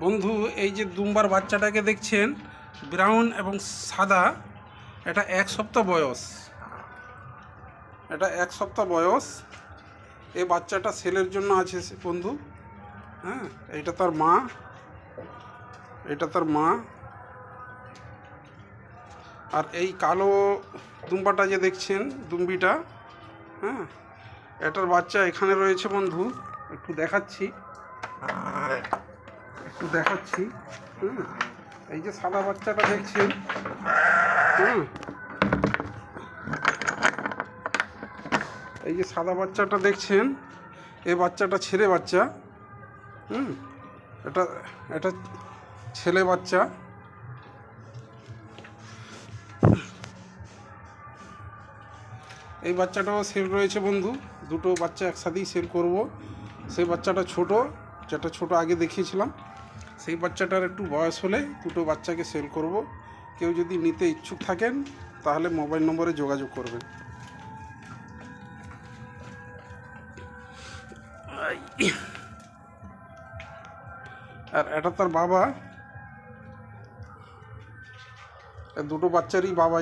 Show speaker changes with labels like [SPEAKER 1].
[SPEAKER 1] বন্ধু, এই যে দুম্বার বাচ্চাটাকে দেখছেন, ব্রাউন এবং সাদা, এটা 1 সপ্তাহ বয়স। এটা 1 সপ্তাহ বয়স। এই বাচ্চাটা সেলের জন্য আছে বন্ধু। হ্যাঁ, এটা তার মা, এটা তার মা। আর এই কালো দুম্বাটা যে দেখছেন, দুম্বিটা, হ্যাঁ, এটার বাচ্চা এখানে রয়েছে বন্ধু। একটু দেখাচ্ছি। এই যে সাদা বাচ্চাটা দেখছেন, এই যে সাদা বাচ্চাটা দেখছেন, এই বাচ্চাটা ছেলে বাচ্চা। এটা এটা ছেলে বাচ্চা। এই বাচ্চাটাও সেল রয়েছে বন্ধু। দুটো বাচ্চা একসাথেই সেল করব। সেই বাচ্চাটা ছোট, যেটা ছোট আগে দেখিয়েছিলাম, সেই বাচ্চাটার একটু বয়স হলে দুটো বাচ্চাকে সেল করব। কেউ যদি নিতে ইচ্ছুক থাকেন তাহলে মোবাইল নম্বরে যোগাযোগ করবেন। আর এটা তার বাবা, দুটো বাচ্চারই বাবা।